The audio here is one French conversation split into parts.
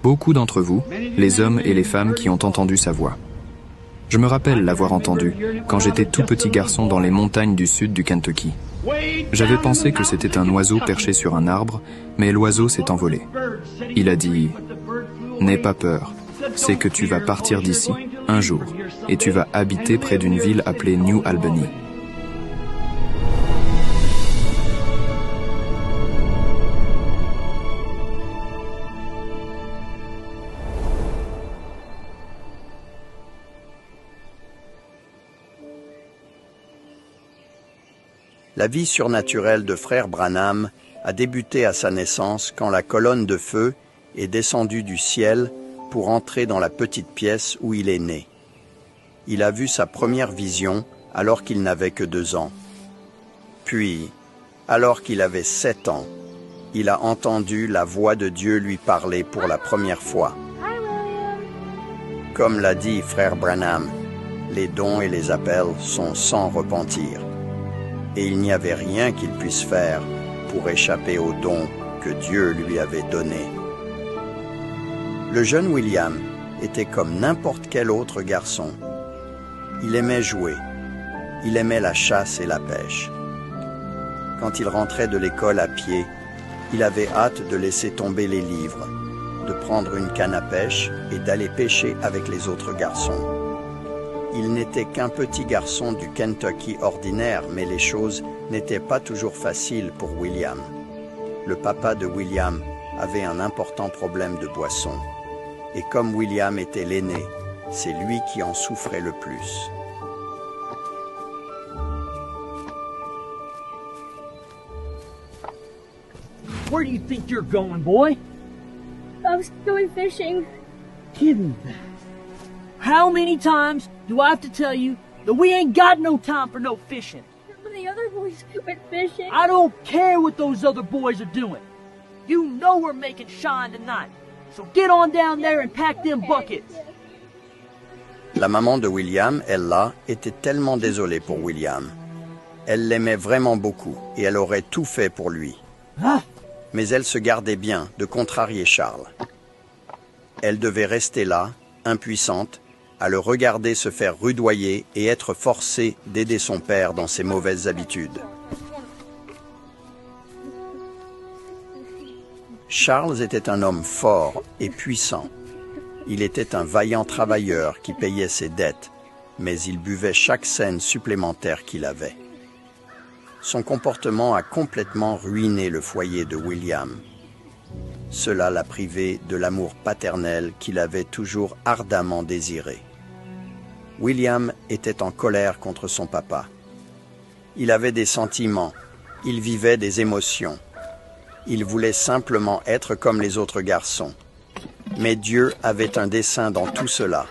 Beaucoup d'entre vous, les hommes et les femmes qui ont entendu sa voix. Je me rappelle l'avoir entendue quand j'étais tout petit garçon dans les montagnes du sud du Kentucky. J'avais pensé que c'était un oiseau perché sur un arbre, mais l'oiseau s'est envolé. Il a dit « N'aie pas peur, c'est que tu vas partir d'ici, un jour, et tu vas habiter près d'une ville appelée New Albany. » La vie surnaturelle de Frère Branham a débuté à sa naissance quand la colonne de feu est descendue du ciel pour entrer dans la petite pièce où il est né. Il a vu sa première vision alors qu'il n'avait que 2 ans. Puis, alors qu'il avait 7 ans, il a entendu la voix de Dieu lui parler pour la première fois. Comme l'a dit Frère Branham, les dons et les appels sont sans repentir. Et il n'y avait rien qu'il puisse faire pour échapper aux dons que Dieu lui avait donnés. Le jeune William était comme n'importe quel autre garçon. Il aimait jouer, il aimait la chasse et la pêche. Quand il rentrait de l'école à pied, il avait hâte de laisser tomber les livres, de prendre une canne à pêche et d'aller pêcher avec les autres garçons. Il n'était qu'un petit garçon du Kentucky ordinaire, mais les choses n'étaient pas toujours faciles pour William. Le papa de William avait un important problème de boisson. Et comme William était l'aîné, c'est lui qui en souffrait le plus. Where do you think you're going, boy? I was going fishing. Give me that. How many times do I have to tell you that we ain't got no time for no fishing? The other boys went fishing. I don't care what those other boys are doing. You know we're making shine tonight. So get on down there and pack them buckets. La maman de William, Ella, était tellement désolée pour William. Elle l'aimait vraiment beaucoup et elle aurait tout fait pour lui. Ah. Mais elle se gardait bien de contrarier Charles. Elle devait rester là, impuissante, à le regarder se faire rudoyer et être forcée d'aider son père dans ses mauvaises habitudes. Charles était un homme fort et puissant. Il était un vaillant travailleur qui payait ses dettes, mais il buvait chaque cent supplémentaire qu'il avait. Son comportement a complètement ruiné le foyer de William. Cela l'a privé de l'amour paternel qu'il avait toujours ardemment désiré. William était en colère contre son papa. Il avait des sentiments, il vivait des émotions. Il voulait simplement être comme les autres garçons. Mais Dieu avait un dessein dans tout cela.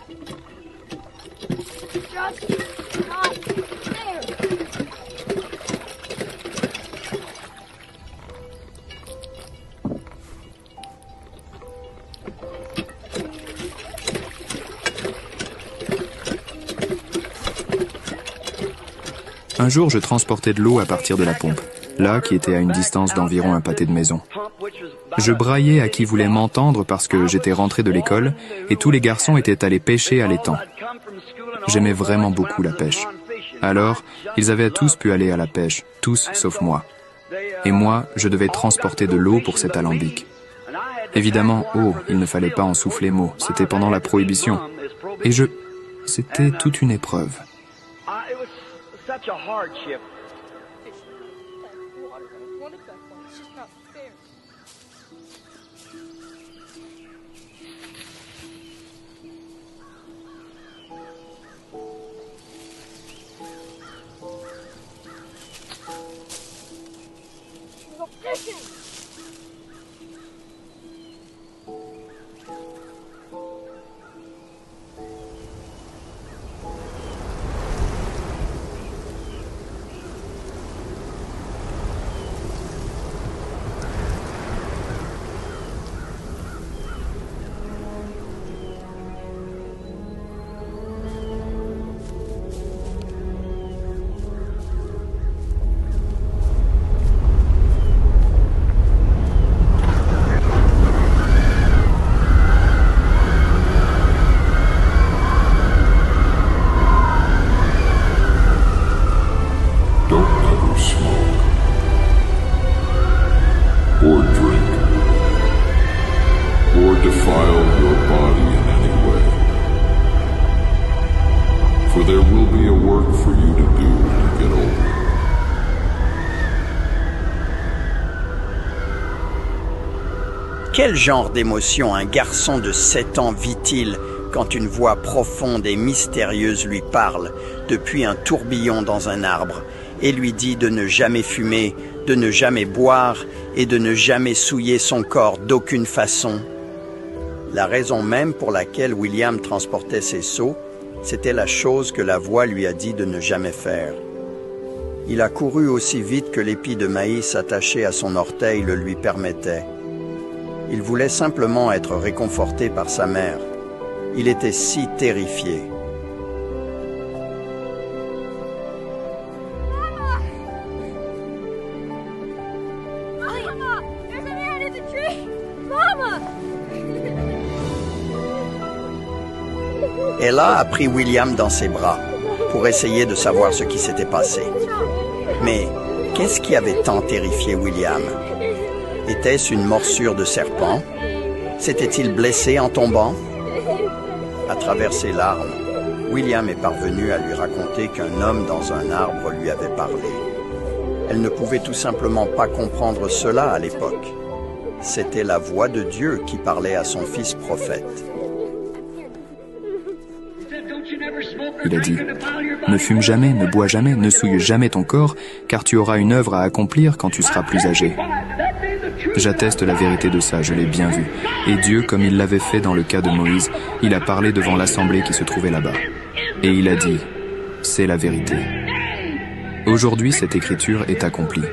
Un jour, je transportais de l'eau à partir de la pompe, là qui était à une distance d'environ un pâté de maison. Je braillais à qui voulait m'entendre parce que j'étais rentré de l'école et tous les garçons étaient allés pêcher à l'étang. J'aimais vraiment beaucoup la pêche. Alors, ils avaient tous pu aller à la pêche, tous sauf moi. Et moi, je devais transporter de l'eau pour cet alambic. Évidemment, il ne fallait pas en souffler mot, c'était pendant la prohibition. Et c'était toute une épreuve. Such a hardship. Quel genre d'émotion un garçon de 7 ans vit-il quand une voix profonde et mystérieuse lui parle depuis un tourbillon dans un arbre et lui dit de ne jamais fumer, de ne jamais boire et de ne jamais souiller son corps d'aucune façon? La raison même pour laquelle William transportait ses seaux, c'était la chose que la voix lui a dit de ne jamais faire. Il a couru aussi vite que l'épi de maïs attaché à son orteil le lui permettait. Il voulait simplement être réconforté par sa mère. Il était si terrifié. Mama! There's a man in the tree! Mama! Ella a pris William dans ses bras pour essayer de savoir ce qui s'était passé. Mais qu'est-ce qui avait tant terrifié William? Était-ce une morsure de serpent? S'était-il blessé en tombant? À travers ses larmes, William est parvenu à lui raconter qu'un homme dans un arbre lui avait parlé. Elle ne pouvait tout simplement pas comprendre cela à l'époque. C'était la voix de Dieu qui parlait à son fils prophète. Il a dit, « Ne fume jamais, ne bois jamais, ne souille jamais ton corps, car tu auras une œuvre à accomplir quand tu seras plus âgé. » J'atteste la vérité de ça, je l'ai bien vu. Et Dieu, comme il l'avait fait dans le cas de Moïse, il a parlé devant l'assemblée qui se trouvait là-bas. Et il a dit, « C'est la vérité. » Aujourd'hui, cette écriture est accomplie.